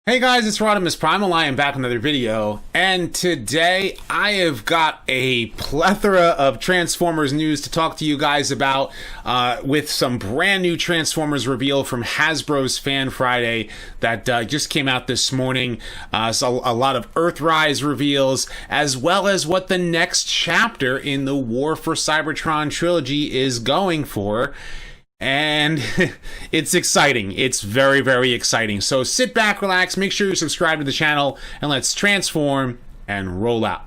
Hey guys, it's RodimusPrimal. I am back with another video, and today I have got a plethora of Transformers news to talk to you guys about, with some brand new Transformers reveal from Hasbro's Fan Friday that just came out this morning. So a lot of Earthrise reveals, as well as what the next chapter in the War for Cybertron Trilogy is going for. And it's exciting. It's very, very exciting. So sit back, relax, make sure you subscribe to the channel, and let's transform and roll out.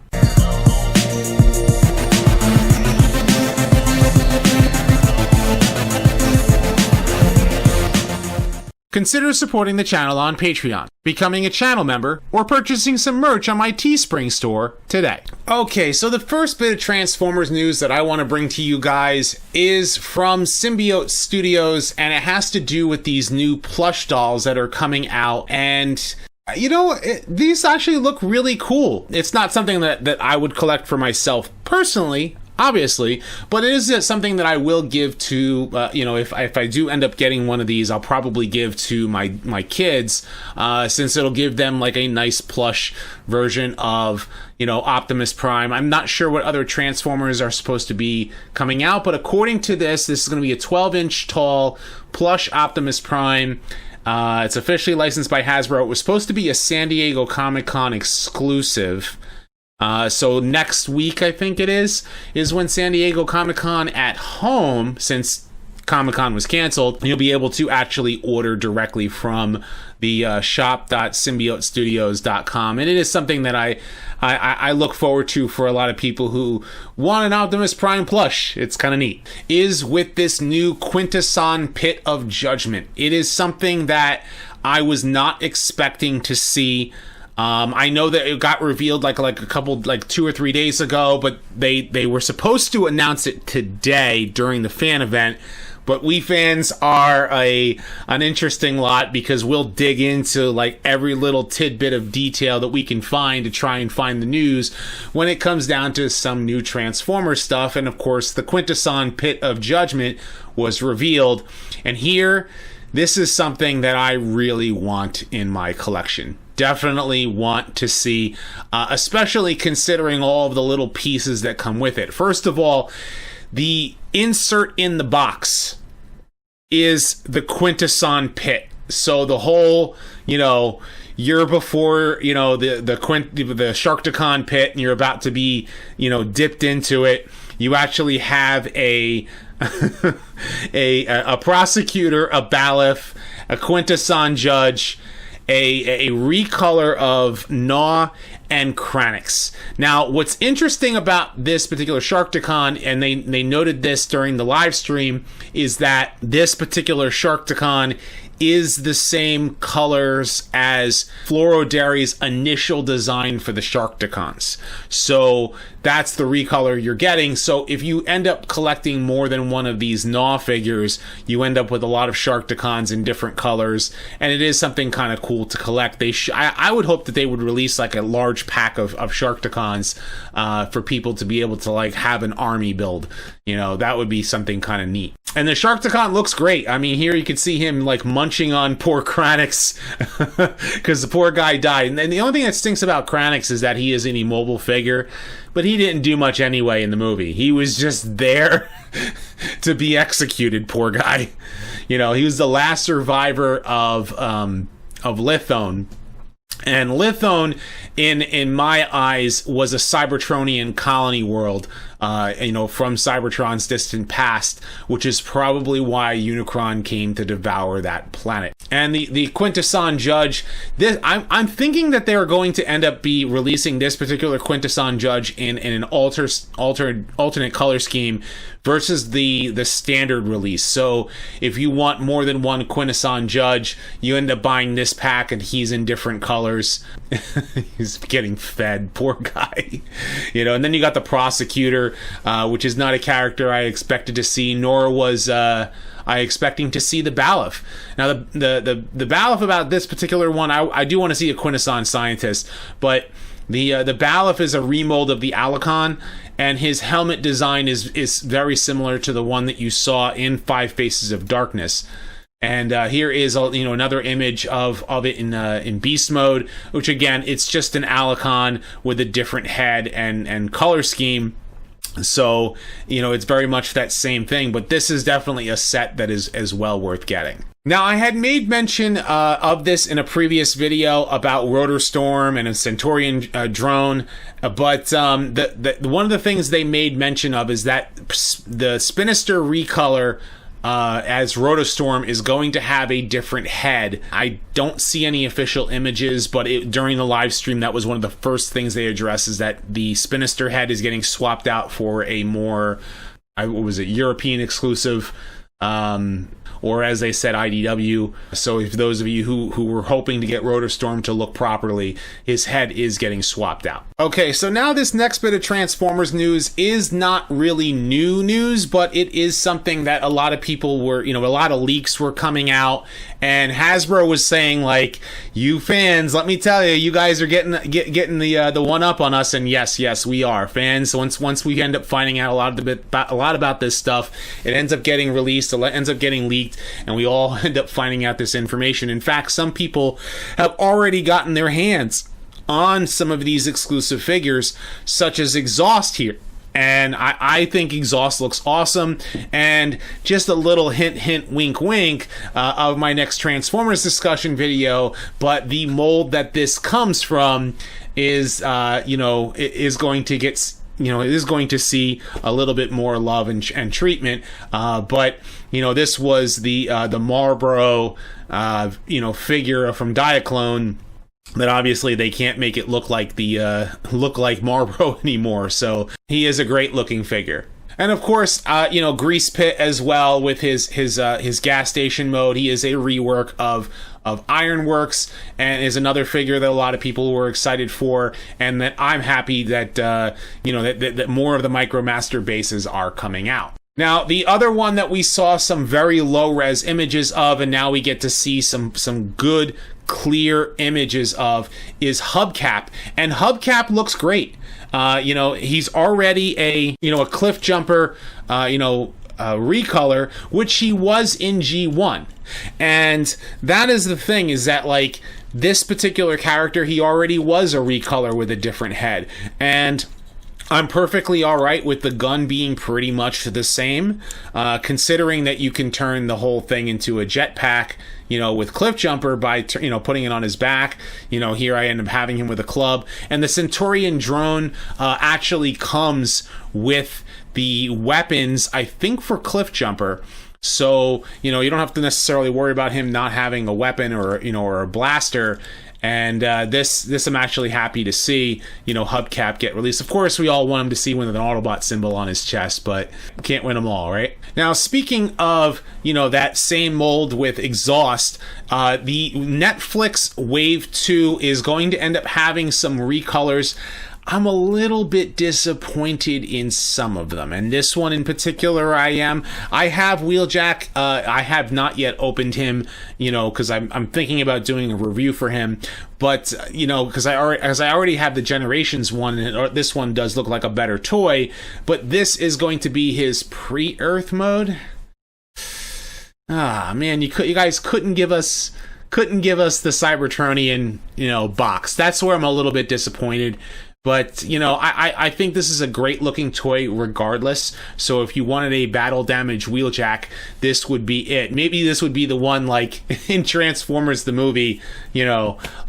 Consider supporting the channel on Patreon, becoming a channel member, or purchasing some merch on my Teespring store today. Okay, so the first bit of Transformers news that I want to bring to you guys is from Symbiote Studios, and it has to do with these new plush dolls that are coming out. And you know, these actually look really cool. It's not something that I would collect for myself personally, obviously, but it is something that I will give to, you know, if I do end up getting one of these, I'll probably give to my kids, since it'll give them like a nice plush version of, you know, Optimus Prime. I'm not sure what other Transformers are supposed to be coming out, but according to this is going to be a 12-inch tall plush Optimus Prime. It's officially licensed by Hasbro. It was supposed to be a San Diego Comic-Con exclusive. So next week, I think it is when San Diego Comic-Con at home, since Comic-Con was canceled, you'll be able to actually order directly from the shop.symbiotestudios.com. And it is something that I look forward to for a lot of people who want an Optimus Prime plush. It's kind of neat. Is with this new Quintesson Pit of Judgment. It is something that I was not expecting to see. I know that it got revealed like 2 or 3 days ago, but they were supposed to announce it today during the fan event. But we fans are an interesting lot, because we'll dig into like every little tidbit of detail that we can find to try and find the news when it comes down to some new Transformers stuff. And of course, the Quintesson Pit of Judgment was revealed, and here, this is something that I really want in my collection. Definitely want to see, especially considering all of the little pieces that come with it. First of all, the insert in the box is the Quintesson Pit. So the whole, you know, you're before, you know, the Sharkticon pit, and you're about to be, you know, dipped into it. You actually have a a prosecutor, a bailiff, a Quintesson judge, a recolor of Gnaw and Kranix. Now, what's interesting about this particular Sharkticon, and they noted this during the live stream, is that this particular Sharkticon is the same colors as Florodari's initial design for the Sharkticons. So that's the recolor you're getting. So if you end up collecting more than one of these Gnaw figures, you end up with a lot of Sharkticons in different colors, and it is something kind of cool to collect. I would hope that they would release like a large pack of Sharkticons for people to be able to like have an army build. You know, that would be something kind of neat. And the Sharkticon looks great. I mean, here you can see him like munching on poor Kranix because the poor guy died. And the only thing that stinks about Kranix is that he is an immobile figure, but he didn't do much anyway in the movie. He was just there to be executed, poor guy. You know, he was the last survivor of Lithone. And Lithone, in my eyes, was a Cybertronian colony world, you know, from Cybertron's distant past, which is probably why Unicron came to devour that planet. And the Quintesson Judge, I'm thinking that they are going to end up be releasing this particular Quintesson Judge in an alternate color scheme versus the standard release. So if you want more than one Quintesson Judge, you end up buying this pack, and he's in different colors. He's getting fed, poor guy. You know, and then you got the Prosecutor, which is not a character I expected to see, nor was I expecting to see the Bailiff. Now, the Bailiff about this particular one, I do want to see a Quintesson Scientist, but the Bailiff is a remold of the Alicon, and his helmet design is very similar to the one that you saw in Five Faces of Darkness. And here is another image of it in beast mode, which again, it's just an Alicon with a different head and color scheme. So it's very much that same thing, but this is definitely a set that is as well worth getting. Now, I had made mention of this in a previous video about Rotorstorm and a Centaurian drone, but one of the things they made mention of is that the Spinister recolor as Rotorstorm is going to have a different head. I don't see any official images, but during the live stream, that was one of the first things they addressed, is that the Spinister head is getting swapped out for a more, European exclusive, or as they said, IDW. So if those of you who were hoping to get Rotorstorm to look properly, his head is getting swapped out. Okay, so now this next bit of Transformers news is not really new news, but it is something that a lot of people were, a lot of leaks were coming out, and Hasbro was saying, like, you fans, let me tell you, you guys are getting the one up on us, and yes, we are fans. Once we end up finding out a lot about this stuff, it ends up getting released, it ends up getting leaked, and we all end up finding out this information. In fact, some people have already gotten their hands on some of these exclusive figures, such as Exhaust here. And I think Exhaust looks awesome. And just a little hint, wink, wink of my next Transformers discussion video. But the mold that this comes from is, is going to get, it is going to see a little bit more love and treatment. But this was the Marlboro, figure from Diaclone. That obviously they can't make it look like Marlboro anymore. So he is a great looking figure. And of course, Grease Pit as well with his gas station mode. He is a rework of Ironworks, and is another figure that a lot of people were excited for, and that I'm happy that that more of the MicroMaster bases are coming out. Now, the other one that we saw some very low-res images of, and now we get to see some good, clear images of, is Hubcap. And Hubcap looks great. He's already a Cliff Jumper, recolor, which he was in G1. And that is the thing, is that, like, this particular character, he already was a recolor with a different head. And I'm perfectly all right with the gun being pretty much the same, considering that you can turn the whole thing into a jetpack, with Cliff Jumper by, putting it on his back. Here I end up having him with a club. And the Centaurian drone actually comes with the weapons, I think, for Cliff Jumper. So, you don't have to necessarily worry about him not having a weapon or a blaster. And this I'm actually happy to see, Hubcap get released. Of course, we all want him to see one with an Autobot symbol on his chest, but can't win them all, right? Now, speaking of, that same mold with Exhaust, the Netflix Wave 2 is going to end up having some recolors. I'm a little bit disappointed in some of them, and this one in particular I am. I have Wheeljack. I have not yet opened him, because I'm thinking about doing a review for him. But because I already have the Generations one, and this one does look like a better toy. But this is going to be his pre-Earth mode. Ah, man, you guys couldn't give us the Cybertronian box. That's where I'm a little bit disappointed. But, I think this is a great looking toy regardless. So if you wanted a battle damage Wheeljack, this would be it. Maybe this would be the one, like in Transformers the movie,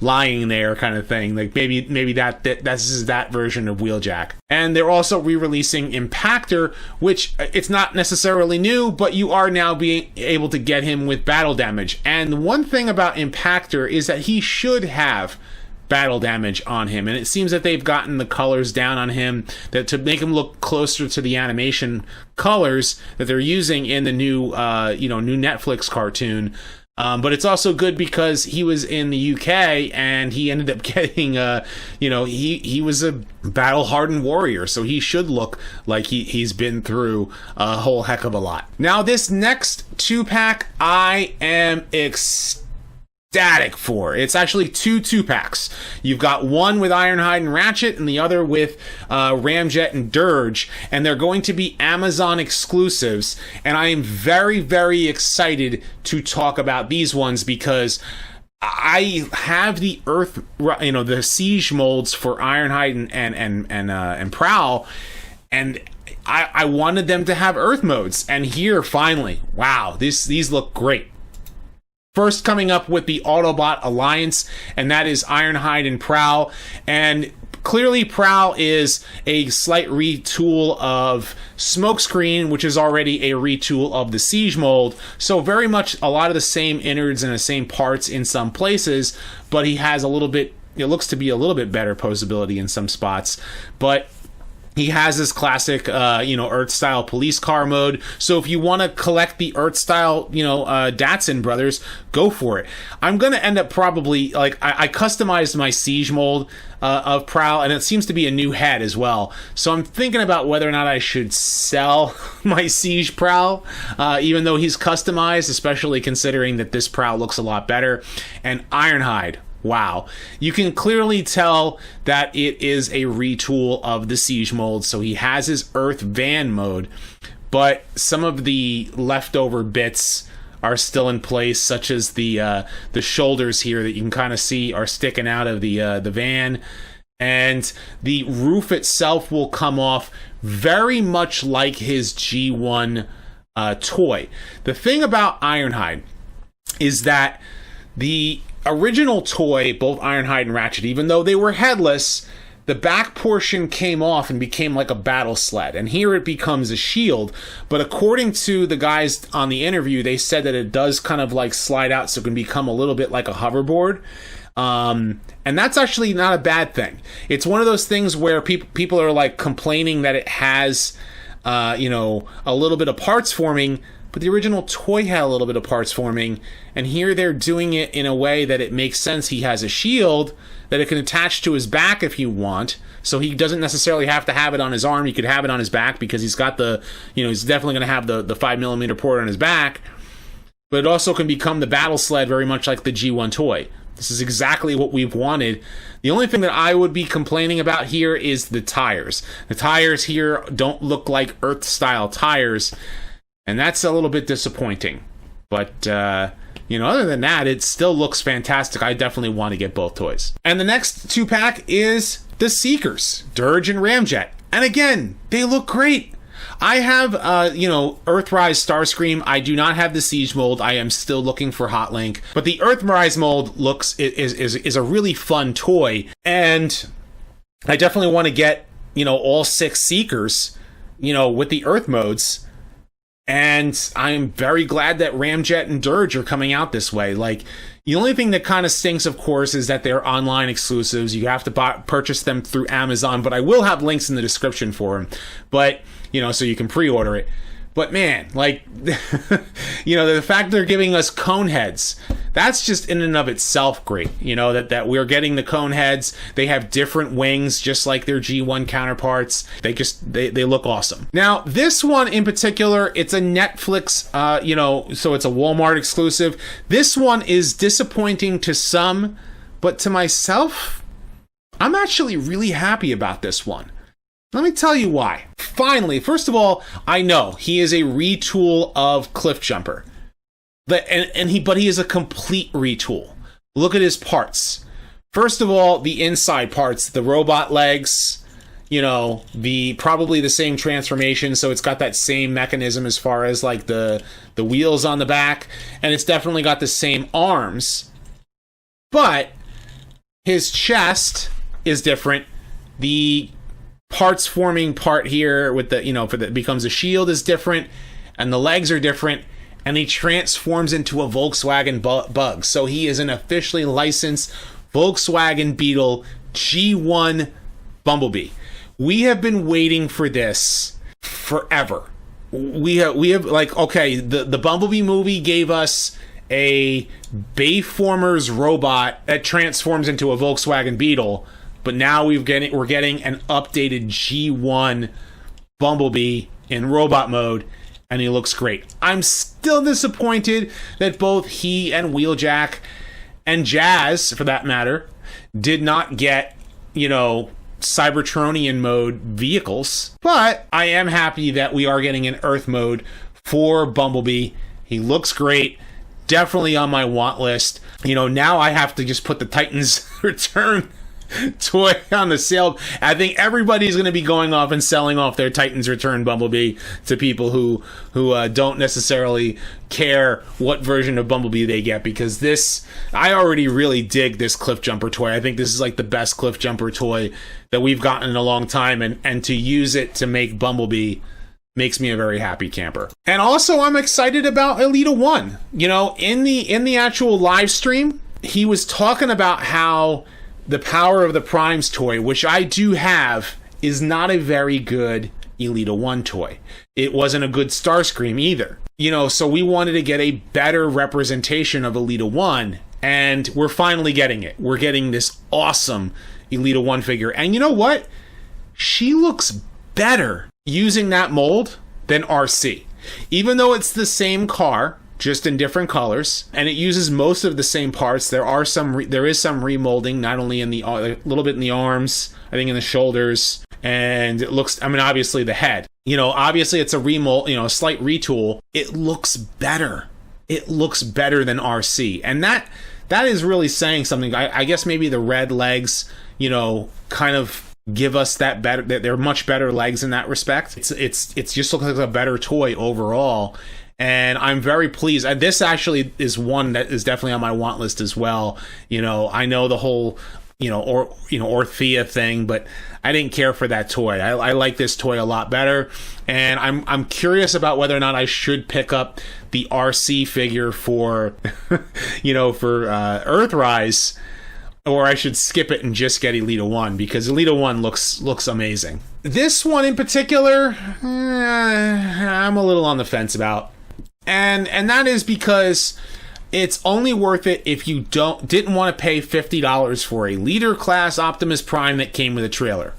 lying there kind of thing. Like maybe this is that version of Wheeljack. And they're also re-releasing Impactor, which it's not necessarily new, but you are now being able to get him with battle damage. And one thing about Impactor is that he should have battle damage on him, and it seems that they've gotten the colors down on him to make him look closer to the animation colors that they're using in the new new Netflix cartoon. But it's also good because he was in the UK and he ended up getting he was a battle hardened warrior, so he should look like he's been through a whole heck of a lot. Now, this next 2-pack, I am ecstatic for. It's actually two packs. You've got one with Ironhide and Ratchet and the other with Ramjet and Dirge, and they're going to be Amazon exclusives, and I am very, very excited to talk about these ones because I have the the siege molds for Ironhide and Prowl, and I wanted them to have Earth modes, and here finally, wow, these look great. First, coming up with the Autobot Alliance, and that is Ironhide and Prowl. And clearly, Prowl is a slight retool of Smokescreen, which is already a retool of the Siege mold. So very much a lot of the same innards and the same parts in some places, but he has a little bit, it looks to be a little bit better posability in some spots. But he has this classic, Earth-style police car mode. So if you want to collect the Earth-style, Datsun brothers, go for it. I'm going to end up probably, I customized my Siege mold of Prowl, and it seems to be a new head as well. So I'm thinking about whether or not I should sell my Siege Prowl, even though he's customized, especially considering that this Prowl looks a lot better. And Ironhide. Wow. You can clearly tell that it is a retool of the Siege mold, so he has his Earth van mode, but some of the leftover bits are still in place, such as the shoulders here that you can kind of see are sticking out of the van, and the roof itself will come off very much like his G1 toy. The thing about Ironhide is that the original toy, both Ironhide and Ratchet, even though they were headless, the back portion came off and became like a battle sled, and here it becomes a shield. But according to the guys on the interview, they said that it does kind of like slide out, so it can become a little bit like a hoverboard. And that's actually not a bad thing. It's one of those things where people are like complaining that it has a little bit of parts forming, but the original toy had a little bit of parts forming, and here they're doing it in a way that it makes sense. He has a shield that it can attach to his back if you want, so he doesn't necessarily have to have it on his arm. He could have it on his back because he's got he's definitely going to have the 5mm port on his back, but it also can become the battle sled very much like the G1 toy. This is exactly what we've wanted. The only thing that I would be complaining about here is the tires. The tires here don't look like Earth-style tires, and that's a little bit disappointing. But, other than that, it still looks fantastic. I definitely want to get both toys. And the next 2-pack is the Seekers, Dirge and Ramjet. And again, they look great. I have, Earthrise Starscream. I do not have the Siege mold. I am still looking for Hot Link. But the Earthrise mold is a really fun toy. And I definitely want to get, all 6 Seekers, with the Earth modes. And I'm very glad that Ramjet and Dirge are coming out this way. Like, the only thing that kind of stinks, of course, is that they're online exclusives. You have to purchase them through Amazon, but I will have links in the description for them. But, so you can pre-order it. But man, like, the fact they're giving us cone heads, that's just in and of itself great. That we're getting the cone heads. They have different wings, just like their G1 counterparts. They look awesome. Now, this one in particular, it's a Netflix, so it's a Walmart exclusive. This one is disappointing to some, but to myself, I'm actually really happy about this one. Let me tell you why. Finally, first of all, I know he is a retool of Cliffjumper. But he is a complete retool. Look at his parts. First of all, the inside parts, the robot legs, probably the same transformation, so it's got that same mechanism as far as like the wheels on the back, and it's definitely got the same arms. But his chest is different. The parts forming part here with the becomes a shield is different, and the legs are different, and he transforms into a Volkswagen Bug. So he is an officially licensed Volkswagen Beetle G1 Bumblebee. We have been waiting for this forever. We have the Bumblebee movie gave us a Bayformers robot that transforms into a Volkswagen Beetle. But now we're getting an updated G1 Bumblebee in robot mode, and he looks great. I'm still disappointed that both he and Wheeljack and Jazz, for that matter, did not get, you know, Cybertronian mode vehicles. But I am happy that we are getting an Earth mode for Bumblebee. He looks great. Definitely on my want list. You know, now I have to just put the Titans Return toy on the sale. I think everybody's going to be going off and selling off their Titans Return Bumblebee to people who don't necessarily care what version of Bumblebee they get, because this, I already really dig this Cliff Jumper toy. I think this is like the best Cliff Jumper toy that we've gotten in a long time, and to use it to make Bumblebee makes me a very happy camper. And also, I'm excited about Elita One. You know, in the actual live stream, he was talking about how the Power of the Primes toy, which I do have, is not a very good Elita One toy. It wasn't a good Starscream either. You know, so we wanted to get a better representation of Elita One, and we're finally getting it. We're getting this awesome Elita One figure. And you know what? She looks better using that mold than RC. Even though it's the same car, just in different colors, and it uses most of the same parts. There is some remolding, not only in a little bit in the arms, I think in the shoulders, and it looks, I mean, obviously the head. You know, obviously it's a remold, you know, a slight retool. It looks better. It looks better than RC, and that is really saying something. I guess maybe the red legs, you know, kind of give us that better. They're much better legs in that respect. It's just looks like a better toy overall. And I'm very pleased. This actually is one that is definitely on my want list as well. You know, I know the whole, Orthea thing, but I didn't care for that toy. I like this toy a lot better. And I'm curious about whether or not I should pick up the RC figure for, for Earthrise, or I should skip it and just get Elita One, because Elita One looks amazing. This one in particular, I'm a little on the fence about. And that is because it's only worth it if you didn't want to pay $50 for a leader class Optimus Prime that came with a trailer.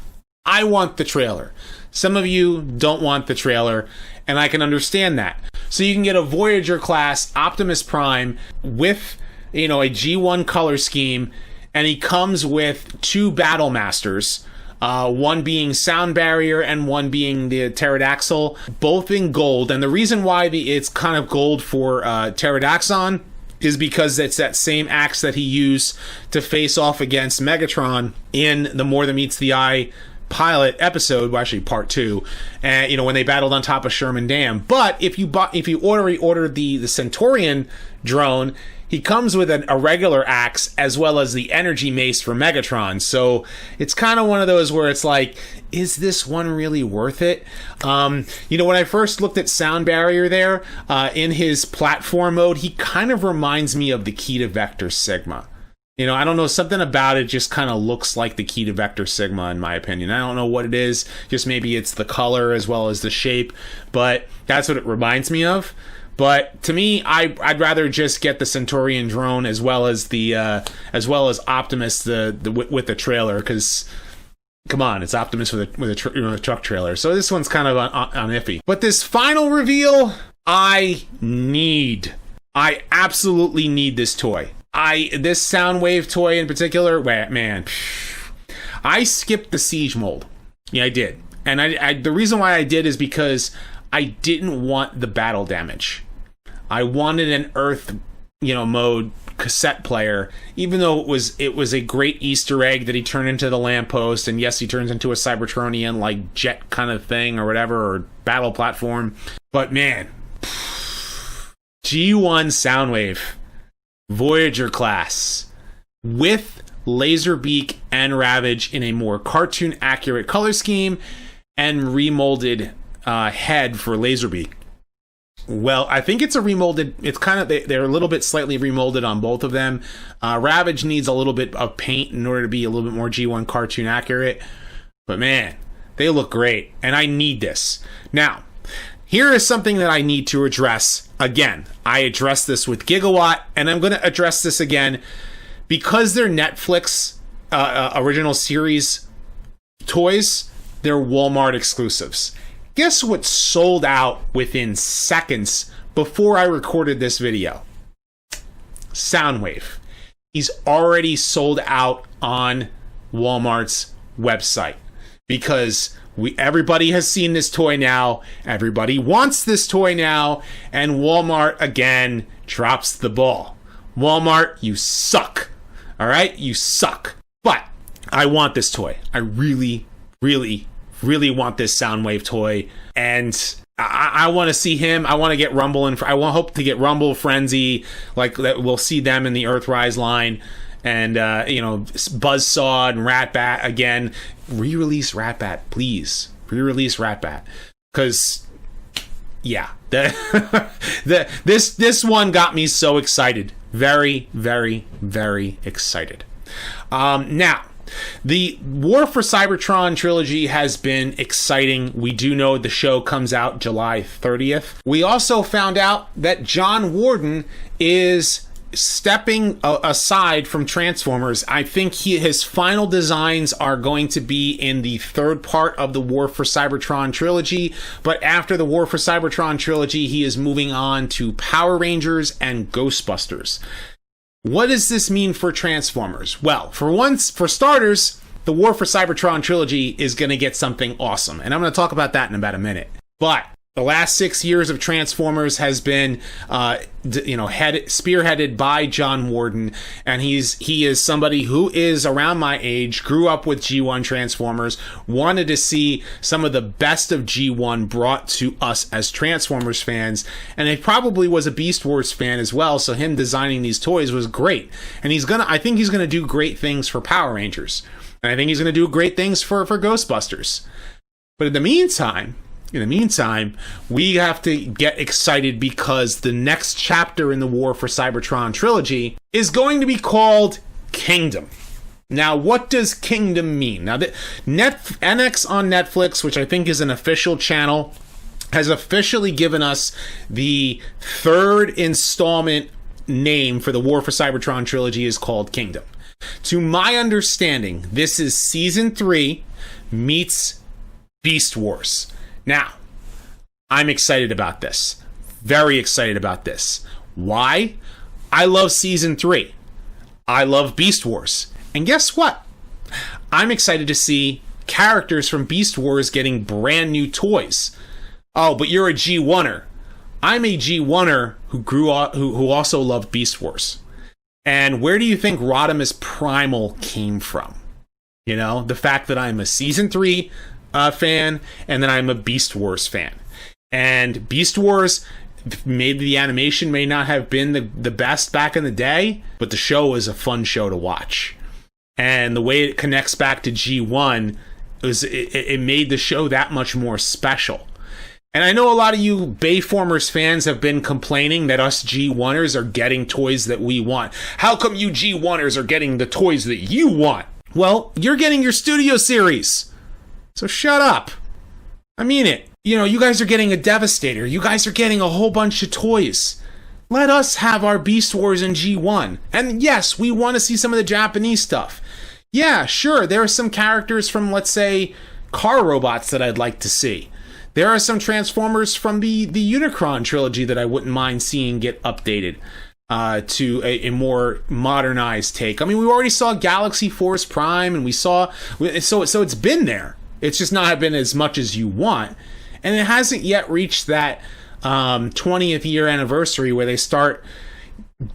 I want the trailer. Some of you don't want the trailer, and I can understand that. So you can get a Voyager class Optimus Prime with, a G1 color scheme, and he comes with 2 Battle Masters. One being Sound Barrier and one being the Pterodactyl, both in gold. And the reason why it's kind of gold for Pterodaxon is because it's that same axe that he used to face off against Megatron in the More Than Meets the Eye pilot episode, well, actually part 2, and when they battled on top of Sherman Dam. But if you ordered the Centaurian drone, he comes with a regular axe as well as the energy mace for Megatron. So it's kind of one of those where it's like, is this one really worth it? When I first looked at Sound Barrier there, in his platform mode, he kind of reminds me of the Key to Vector Sigma. I don't know, something about it just kind of looks like the Key to Vector Sigma, in my opinion. I don't know what it is, just maybe it's the color as well as the shape, but that's what it reminds me of. But to me, I'd rather just get the Centaurian drone as well as Optimus with the trailer, because come on, it's Optimus with a truck trailer. So this one's kind of on iffy. But this final reveal, I absolutely need this toy. This Soundwave toy in particular, man, I skipped the Siege mold. Yeah, I did. And the reason why I did is because I didn't want the battle damage. I wanted an Earth, mode cassette player, even though it was a great Easter egg that he turned into the lamppost, and yes, he turns into a Cybertronian like jet kind of thing or whatever, or battle platform. But man, G1 Soundwave Voyager class with Laserbeak and Ravage in a more cartoon accurate color scheme and remolded head for Laserbeak. Well, I think it's a remolded. It's kind of, they're a little bit slightly remolded on both of them. Ravage needs a little bit of paint in order to be a little bit more G1 cartoon accurate. But man, they look great, and I need this. Now, here is something that I need to address. Again, I addressed this with Gigawatt, and I'm going to address this again because they're Netflix original series toys. They're Walmart exclusives. Guess what sold out within seconds before I recorded this video? Soundwave. he's already sold out on Walmart's website because everybody has seen this toy now, everybody wants this toy now, and Walmart again drops the ball. Walmart, you suck. All right, you suck. But I want this toy. I really, really, really want this Soundwave toy, and I want to see him. I want to get Rumble, and hope to get Rumble, Frenzy, like that. We'll see them in the Earthrise line, and Buzzsaw and Ratbat again. Re-release Ratbat, please. Re-release Ratbat, because yeah, this one got me so excited. Very, very, very excited. Now, the War for Cybertron Trilogy has been exciting. We do know the show comes out July 30th. We also found out that John Warden is stepping aside from Transformers. I think his final designs are going to be in the third part of the War for Cybertron Trilogy, but after the War for Cybertron Trilogy, he is moving on to Power Rangers and Ghostbusters. What does this mean for Transformers? Well, for starters, the War for Cybertron Trilogy is going to get something awesome, and I'm going to talk about that in about a minute. But the last 6 years of Transformers has been, spearheaded by John Warden, and he is somebody who is around my age, grew up with G1 Transformers, wanted to see some of the best of G1 brought to us as Transformers fans, and he probably was a Beast Wars fan as well. So him designing these toys was great, and I think he's gonna do great things for Power Rangers, and I think he's gonna do great things for Ghostbusters. But in the meantime, we have to get excited because the next chapter in the War for Cybertron Trilogy is going to be called Kingdom. Now, what does Kingdom mean? Now, NX on Netflix, which I think is an official channel, has officially given us the third installment name for the War for Cybertron Trilogy is called Kingdom. To my understanding, this is Season 3 meets Beast Wars. Now, I'm excited about this. Very excited about this. Why? I love Season 3. I love Beast Wars. And guess what? I'm excited to see characters from Beast Wars getting brand new toys. Oh, but you're a G1er. I'm a G1er who also loved Beast Wars. And where do you think RodimusPrimal came from? You know, the fact that I'm a Season 3 fan, and then I'm a Beast Wars fan. And Beast Wars, maybe the animation may not have been the best back in the day, but the show is a fun show to watch. And the way it connects back to G1, it made the show that much more special. And I know a lot of you Bayformers fans have been complaining that us G1ers are getting toys that we want. How come you G1ers are getting the toys that you want? Well, you're getting your Studio Series. So shut up. I mean it. You know, you guys are getting a Devastator. You guys are getting a whole bunch of toys. Let us have our Beast Wars in G1. And yes, we want to see some of the Japanese stuff. Yeah, sure, there are some characters from, let's say, Car Robots that I'd like to see. There are some Transformers from the Unicron trilogy that I wouldn't mind seeing get updated to a more modernized take. I mean, we already saw Galaxy Force Prime, and we saw... So it's been there. It's just not been as much as you want. And it hasn't yet reached that 20th year anniversary where they start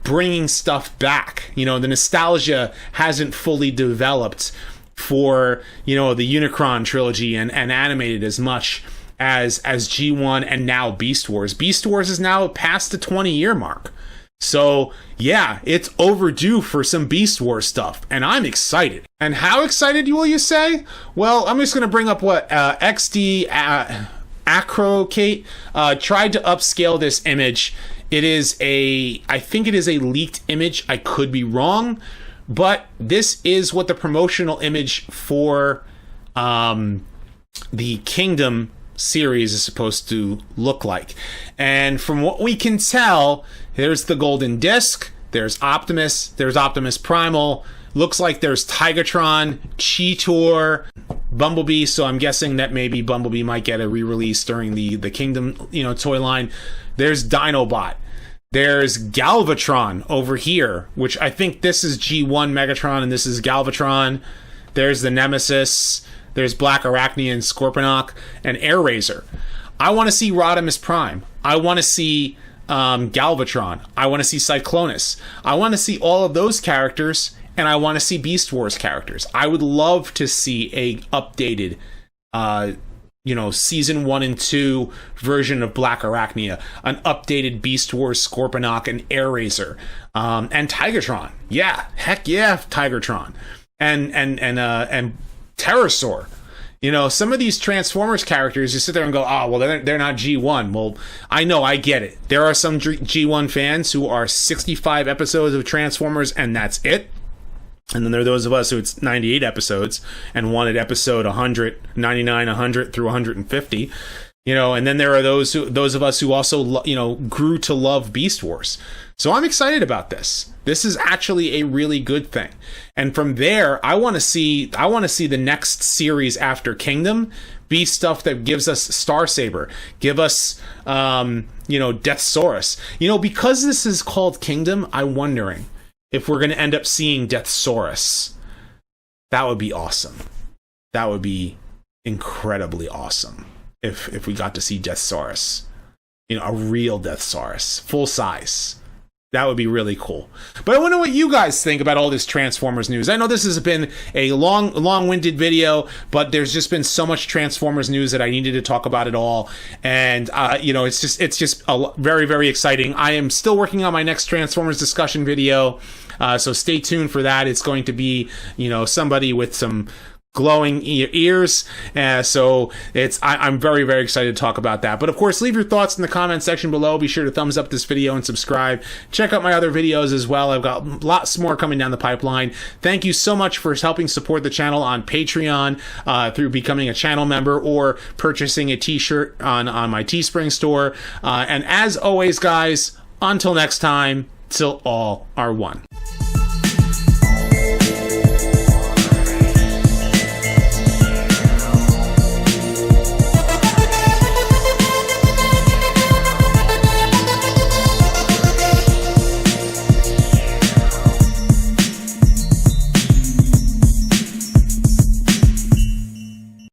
bringing stuff back. You know, the nostalgia hasn't fully developed for, the Unicron trilogy and animated as much as G1 and now Beast Wars. Beast Wars is now past the 20-year mark. So, yeah, it's overdue for some Beast Wars stuff, and I'm excited. And how excited will you say? Well, I'm just going to bring up what XD Acrocate tried to upscale this image. I think it is a leaked image. I could be wrong, but this is what the promotional image for the Kingdom series is supposed to look like. And from what we can tell, there's the golden disc, there's Optimus, there's WFC, looks like there's Tigatron, Cheetor, Bumblebee, so I'm guessing that maybe Bumblebee might get a re-release during the Kingdom, toy line. There's Dinobot. There's Galvatron over here, which I think this is G1 Megatron and this is Galvatron. There's the Nemesis. There's Black Arachnia and Scorponok and Air Razor. I want to see Rodimus Prime. I want to see Galvatron. I want to see Cyclonus. I want to see all of those characters, and I want to see Beast Wars characters. I would love to see a updated season 1 and 2 version of Black Arachnia, an updated Beast Wars Scorponok and Air Razor, and Tigatron. Yeah, heck yeah, Tigatron, and Pterosaur. Some of these Transformers characters, you sit there and go, oh, well, they're not G1. Well, I know, I get it. There are some G1 fans who are 65 episodes of Transformers, and that's it. And then there are those of us who it's 98 episodes and wanted episode 100, 99, 100 through 150. And then there are those of us who also, grew to love Beast Wars. So I'm excited about this. This is actually a really good thing. And from there, I want to see the next series after Kingdom be stuff that gives us Starsaber, give us, Deathsaurus. Because this is called Kingdom, I'm wondering if we're going to end up seeing Deathsaurus. That would be awesome. That would be incredibly awesome if we got to see Deathsaurus. A real Deathsaurus, full size. That would be really cool. But I wonder what you guys think about all this Transformers news. I know this has been a long-winded video, but there's just been so much Transformers news that I needed to talk about it all. And it's just very, very exciting. I am still working on my next Transformers discussion video, so stay tuned for that. It's going to be somebody with some glowing ears, so I'm very, very excited to talk about that. But of course, leave your thoughts in the comment section below. Be sure to thumbs up this video and subscribe. Check out my other videos as well. I've got lots more coming down the pipeline. Thank you so much for helping support the channel on Patreon through becoming a channel member or purchasing a t-shirt on my Teespring store. And as always, guys, until next time, till all are one.